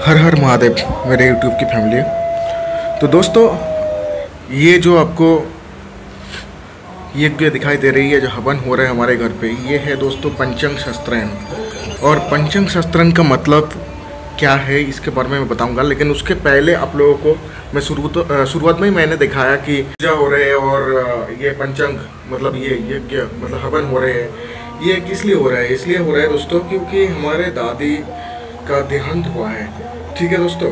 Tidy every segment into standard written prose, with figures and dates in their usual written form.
हर हर महादेव मेरे यूट्यूब की फैमिली। तो दोस्तों, ये जो आपको यज्ञ दिखाई दे रही है, जो हवन हो रहे हैं हमारे घर पे, ये है दोस्तों पंचंग शस्त्रयन। और पंचंग शस्त्रयन का मतलब क्या है इसके बारे में मैं बताऊंगा, लेकिन उसके पहले आप लोगों को मैं शुरुआत में ही मैंने दिखाया कि पूजा हो रहे हैं और ये पंचंग मतलब ये यज्ञ मतलब हवन हो रहे हैं। ये किस लिए हो रहा है? इसलिए हो रहा है दोस्तों क्योंकि हमारे दादी का देहांत हुआ है। ठीक है दोस्तों,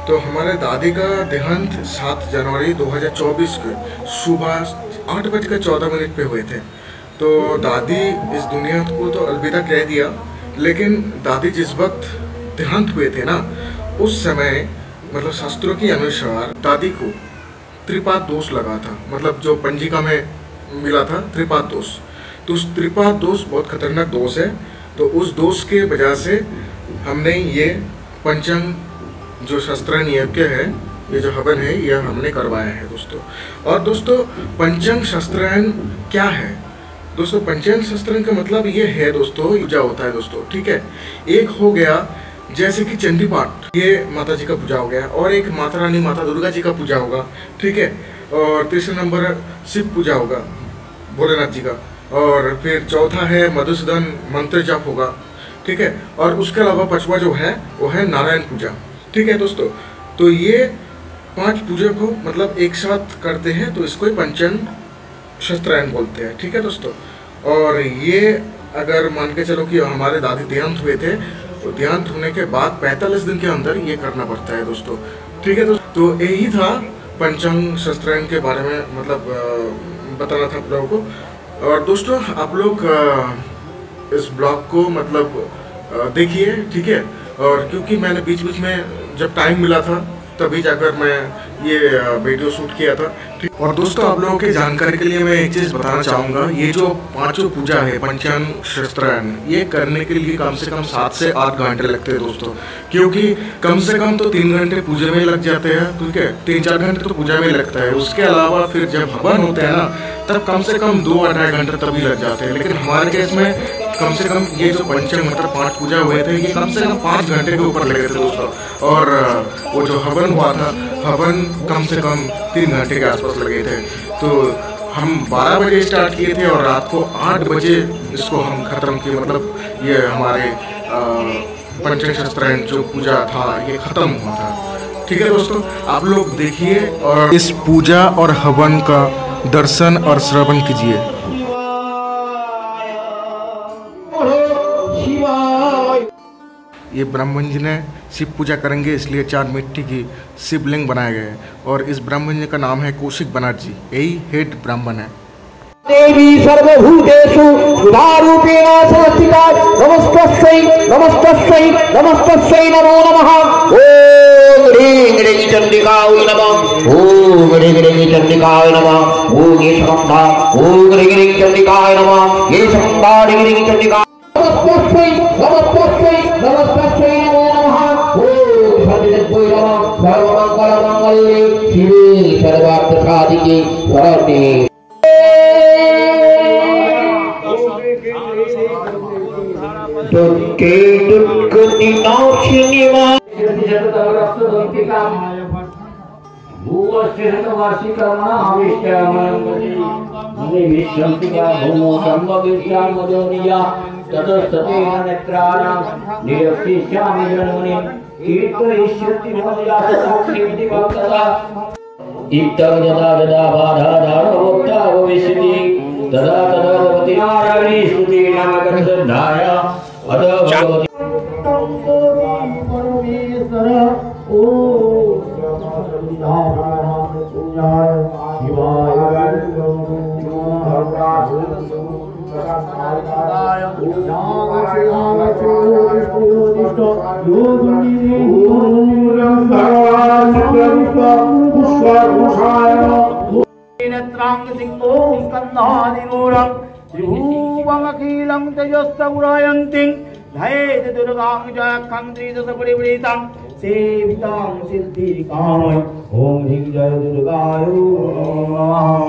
तो हमारे दादी का देहांत 7 जनवरी 2024 के सुबह 8:14 पे हुए थे। तो दादी इस दुनिया को तो अलविदा कह दिया, लेकिन दादी जिस वक्त देहांत हुए थे ना, उस समय मतलब शास्त्रों के अनुसार दादी को त्रिपाद दोष लगा था। मतलब जो पंजिका में मिला था त्रिपाद दोष, तो उस त्रिपाद दोष बहुत खतरनाक दोष है। तो उस दोष के वजह से हमने ये पंचंग जो शस्त्रयन यज्ञ है, ये जो हवन है, ये हमने करवाया है दोस्तों। और दोस्तों, पंचंग शस्त्रयन क्या है? दोस्तों, पंचंग शस्त्रयन का मतलब ये है दोस्तों, पूजा होता है दोस्तों। ठीक है, एक हो गया जैसे कि चंडी पाठ, ये माता जी का पूजा हो गया, और एक माता रानी माता दुर्गा जी का पूजा होगा। ठीक है, और तीसरा नंबर शिव पूजा होगा भोलेनाथ जी का, और फिर चौथा है मधुसूदन मंत्र जाप होगा। ठीक है, और उसके अलावा पांचवा जो है वो है नारायण पूजा। ठीक है दोस्तों, तो ये 5 पूजा को मतलब एक साथ करते हैं, तो इसको पंचंग शस्त्रयन बोलते हैं। ठीक है दोस्तों, और ये अगर मान के चलो कि हमारे दादी देहांत हुए थे, तो देहांत होने के बाद 45 दिन के अंदर ये करना पड़ता है दोस्तों। ठीक है दोस्तों, तो यही था पंचंग शस्त्रयन के बारे में मतलब बताना था आप लोगों को। और दोस्तों, आप लोग इस ब्लॉग को मतलब देखिए। ठीक है, और क्योंकि मैंने बीच बीच में जब टाइम मिला था तभी जाकर मैं ये वीडियो शूट किया था। ठीक, और दोस्तों आप लोगों के जानकारी के लिए मैं एक चीज़ बताना चाहूँगा, ये जो 5 पूजा है पंचंग शस्त्रयन, ये करने के लिए कम से कम 7 से 8 घंटे लगते हैं दोस्तों। क्योंकि कम से कम तो 3 घंटे पूजा में लग जाते हैं। ठीक है, 3-4 घंटे तो पूजा में लगता है। उसके अलावा फिर जब हवन होता है ना, तब कम से कम 2-2.5 घंटे तभी लग जाते हैं। लेकिन हमारे केस में कम से कम ये जो पंचंग मतलब 5 पूजा हुए थे, ये कम से कम 5 घंटे के ऊपर लगे थे दोस्तों। और वो जो हवन हुआ था, हवन कम से कम 3 घंटे के आसपास लगे थे। तो हम 12 बजे स्टार्ट किए थे और रात को 8 बजे इसको हम ख़त्म किए। मतलब ये हमारे पंचंग शस्त्रयन जो पूजा था ये ख़त्म हुआ था। ठीक है दोस्तों, आप लोग देखिए और इस पूजा और हवन का दर्शन और श्रवण कीजिए। ये ब्राह्मण जी ने शिव पूजा करेंगे, इसलिए 4 मिट्टी की शिवलिंग बनाया गया है। और इस ब्राह्मण जी का नाम है कौशिक बनर्जी, यही हेड ब्राह्मण है। देवी सर्वभूतेषु सुधारूपेण संस्थिता नमस्तस्यै नमस्तस्यै नमस्तस्यै नमो नमः। ओम ह्रीं ह्रीं चंडिकाय नमः। ओम ह्रीं ह्रीं चंडिकाय नमः। ओम ये शंभा। ओम ह्रीं ह्रीं चंडिकाय नमः। ये शंभा ह्रीं ह्रीं चंडिका। नमस्तस्यै नमस्तस्यै नमस्तस्यै नमो नमः। ओम सर्वजगद्गुरु नमः। सर्वमंगलमांगल्ये शिवे सर्वार्थसाधिके शरण्ये। दुर्गे दुर्गति नाशिनी मां इत्तं यदा यदा बाधा दानवोत्था भविष्यति तदा तदा भवति नारायणी स्तुति नामकर्तनाय अद भगवति परमेश्वर ओम शिवाय नेत्रांग सिंहो स्कंधादिमूलम त्रिभुवमखिलं तेजस्सौरायन्तिं धैर्य दुर्गां जयखं त्रिदशपरिवृतां सेवितां सिद्धिकामय। ओम ह्रीं जय दुर्गाय नमः।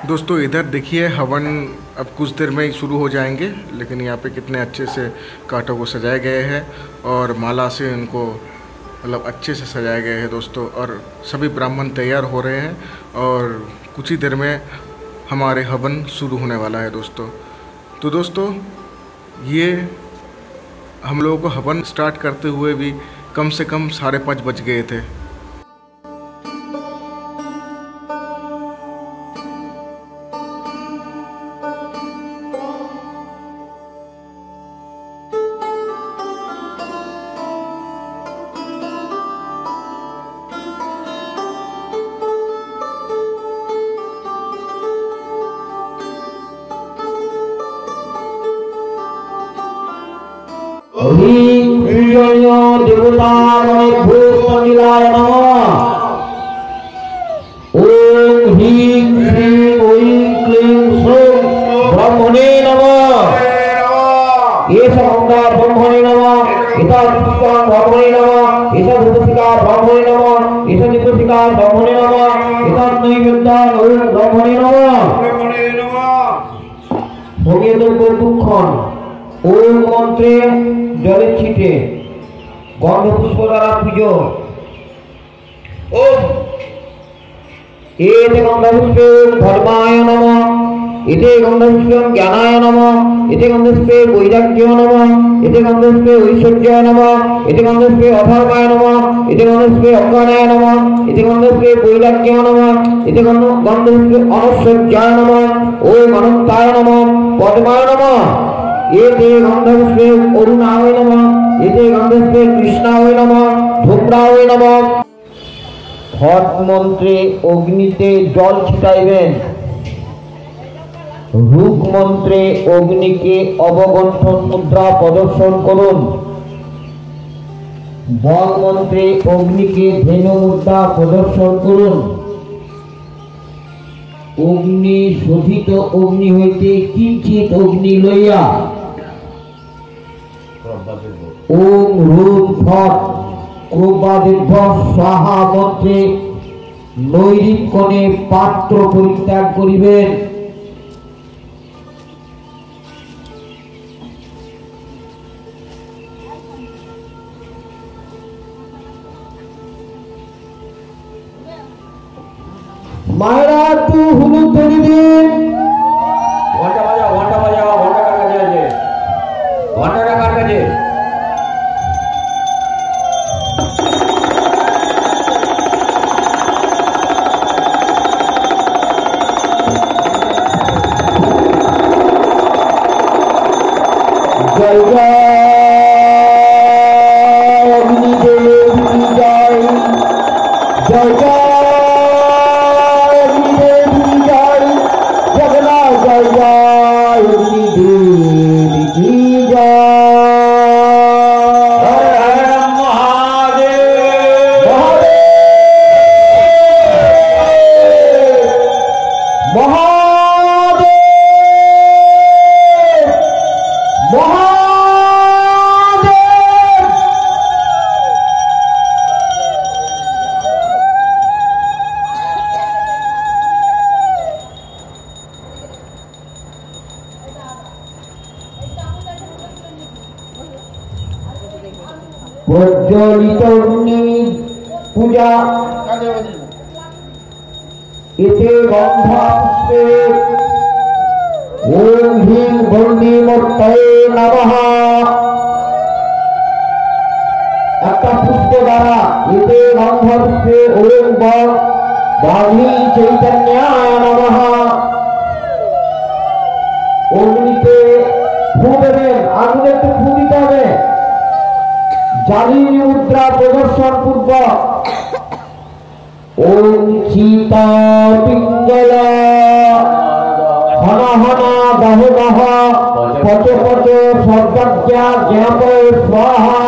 दोस्तों इधर देखिए हवन अब कुछ देर में ही शुरू हो जाएंगे, लेकिन यहाँ पे कितने अच्छे से कांटों को सजाए गए हैं और माला से इनको मतलब अच्छे से सजाए गए हैं दोस्तों। और सभी ब्राह्मण तैयार हो रहे हैं और कुछ ही देर में हमारे हवन शुरू होने वाला है दोस्तों। तो दोस्तों ये हम लोगों को हवन स्टार्ट करते हुए भी कम से कम 5:30 बज गए थे। देवतागणे भूतनिलाय नमः। ओम ह्रीं श्रीं ऐं क्लीं सौं ब्रह्मणे नमः। एष गंगा ब्रह्मणे नमः। एता पुष्पा ब्रह्मणे नमः। एषा धूपशिखा ब्रह्मणे नमः। एषा दीपशिखा ब्रह्मणे नमः। एता नैवेद्य ब्रह्मणे नमः। दुःखन ओम मंत्रे जले छिटे गंधपुष्प द्वारा पूजो। ओम एते गंधपुष्पे धर्माय नमः। एते गंधपुष्पे ज्ञानाय नमः। एते गंधपुष्पे वैराग्य नमः। एते गंधपुष्पे ऐश्वर्याय नमः। एते गंधपुष्पे अधर्माय नमः। एते गंधपुष्पे अज्ञानाय नमः। एते गंधपुष्पे वैराग्य नमः। एते गंधपुष्पे अनश्वर्याय नमः। ओम अनंताय नमः। पद्माय नमः। एते गंधपुष्पे अरुणाय नमः। एते गंधपुष्पे कृष्णाय नमः। धूम्राय नमः। हठ मंत्रे अग्निते जल छिटाइबेन। रूप मंत्रे अग्नि के अवगंठन मुद्रा प्रदर्शन करुन। बल मंत्रे अग्नि के धेनु मुद्रा प्रदर्शन करुन। अग्नि शोधित अग्नि हईते किंचित अग्नि लइया ओम रूम फट क्रोबादिभ्य स्वाहा मंत्रे नैरिक कोणे पात्र परित्याग करिबेन। मायरा तू हुलू तोड़ी दिन घंटा बजाओ घंटा बजाओ घंटा काट के जाए घंटा का काट के जय जय अग्नि देवी जय जय जय प्रज्वलित पूजा इति गंधपुष्पे ओम ह्रीं बन्दिमूर्तये नमः। একটা পুষ্প দ্বারা ইতি গন্ধপুষ্পে ওম বাণী চৈতন্যায় নমঃ। অগ্নিতে ফু দেবেন, আগুনে একটু ফু দিতে হবে। জালিনী মুদ্রা প্রদর্শন পূর্বক ओम सीता पिंगल हन हन दह दह পচ পচ সর্বাজ্ঞা জ্ঞাপয় স্বাহা।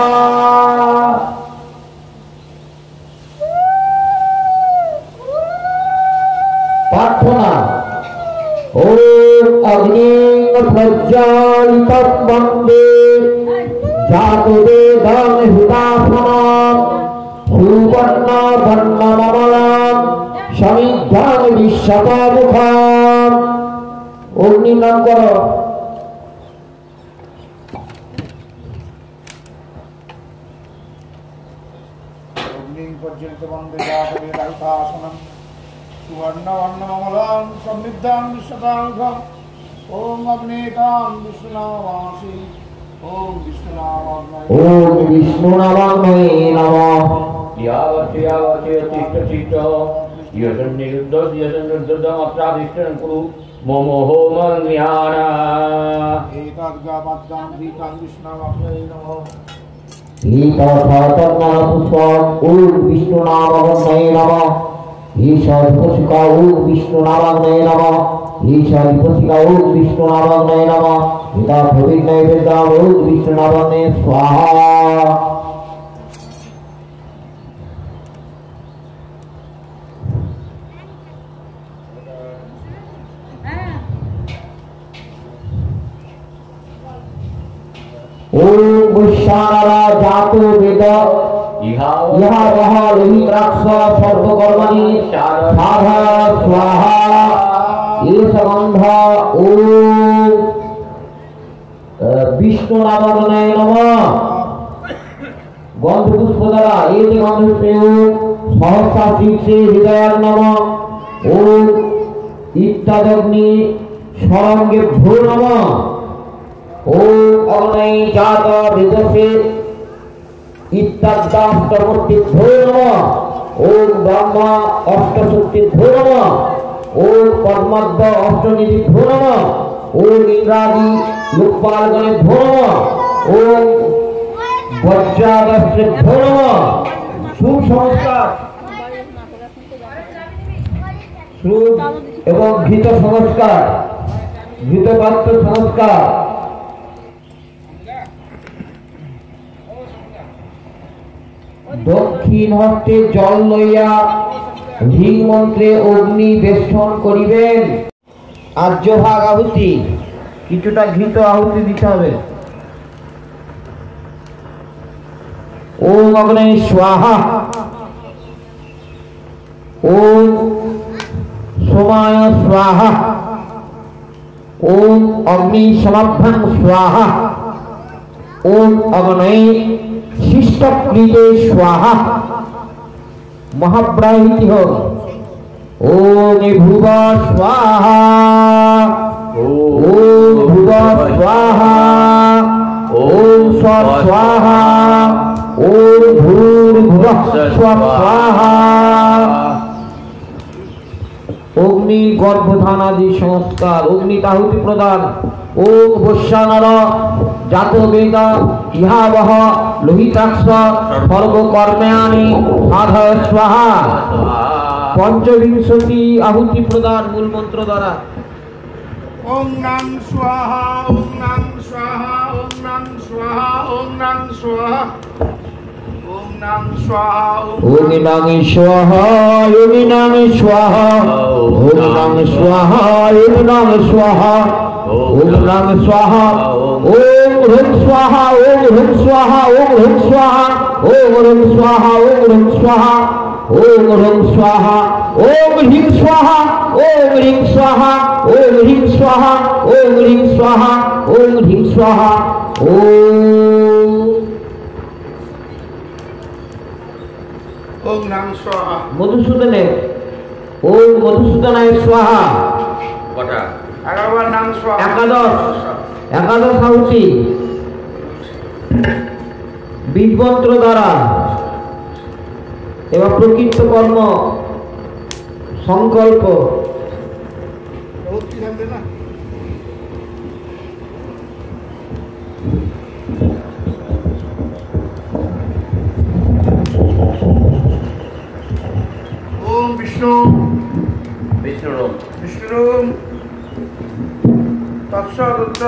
প্রার্থনা ওম অগ্নি প্রজ্বালিতং বন্দে জাতবেদং হুতাসনং সুবর্ণ বর্ণমমলং সমিদ্ধং বিশ্বতমুখম। অগ্নি নাম করো। অগ্নি প্রজ্বলিত বন্দে জাতবেদং হুতাসনং সুবর্ণ বর্ণমমলং সমিদ্ধং বিশ্বতমুখম। ওম অগ্নিকাম বিষ্ণুনামাসি ওম বিষ্ণুনামায় নমঃ। यावत् तिष्ठ यदं निरुद्धमात्रादिष्टं कुरु मम होमं ज्ञाना एतद्गामद्गां धीतं विष्णुनामाय नमः। ईशाधपुष्पम् ओम विष्णुनामाय नमः। ईशाधिपशिखा ओम विष्णुनामाय नमः। ईशाधिपशिखा ओम विष्णुनामाय नमः। हिता भविर्नैवेद्यम् ओम विष्णुनामाय स्वाहा। ओम वैश्वानरा जातो वेद इहा वह लोहित्राक्ष सर्वकर्मणि साधा स्वाहा। एष गन्ध ओम विष्णुनामाय नमः। गंध पुष्प द्वारा एते गंधपुष्पे सहस्रा शीर्षे हृदयाय नमः। ओम इत्यादग्नि स्वरंगेभ्यो नमः। ओम अग्नि जात विदसे इत्यादाष्टमूर्तिभ्यो नमः। ओम ब्रह्मा अष्टशक्तिभ्यो नमः। ओम पद्मद्द अष्टनिधिभ्यो नमः। ओम इंद्रादि लोकपालगणेभ्यो नमः। ओम वज्रादश्रेभ्यो नमः। शुभ संस्कार शुभ एवं घृत संस्कार घृतपात्र संस्कार दक्षिण हस्ते जल लइया ह्रीं मंत्रे अग्नि बेष्टन करिबेन। आर्य भाग आहुति কিছুটা ঘৃত আহুতি দিতে হবে। ओम अग्नि स्वाहा। ओम सोमाय स्वाहा। ओम अग्नि समाभ्यं स्वाहा। ओम अग्नि शिष्टकृते स्वाहा। महाब्राहिति हो। ओम भुव स्वाहा। ओम भुव स्वाहा। ओम स्वाहा। ओम भूर्भुवः स्वाहा। अग्नि गर्भधानादि संस्कार अग्निताहुति प्रदान। ओम वैश्वानर जातो वेद इहा वह लोहिताक्ष सर्वकर्माणि साधय स्वाहा। पंचविंशति आहुति प्रदान मूल मंत्र द्वारा। ओम नम स्वाहा ओम नम स्वाहा ओम नम स्वाहा ओम नम स्वाहा ओम नम स्वाहा ओम नम स्वाहा ओम नम स्वाहा ओम नम स्वाहा ओम नम स्वाहा ओम नम स्वाहा ओम ह्रीं स्वाहा ओम ह्रीं स्वाहा ओम ह्रीं स्वाहा ओम ह्रीं स्वाहा ओम ह्रीं स्वाहा ओम ह्रीं स्वाहा ओम ह्रीं स्वाहा ओम ह्रीं स्वाहा ओम ह्रीं स्वाहा ओम ह्रीं स्वाहा ओम ह्रीं स्वाहा ओम नम स्वाहा। मधुसूदने ओम मधुसूदनाय स्वाहा। कटा 11 बार नाम स्वाहा। एकादश आहुति बीज मंत्र द्वारा एवं प्रकृत कर्म संकल्प बहुत की ध्यान देना। ओम विष्णु विष्णुरोम विष्णुरोम तत्सरुद्र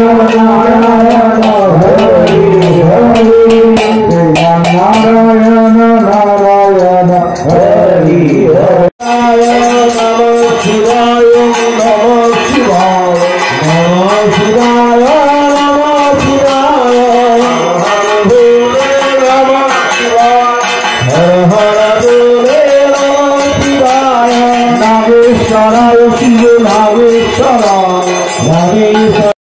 ईश्वर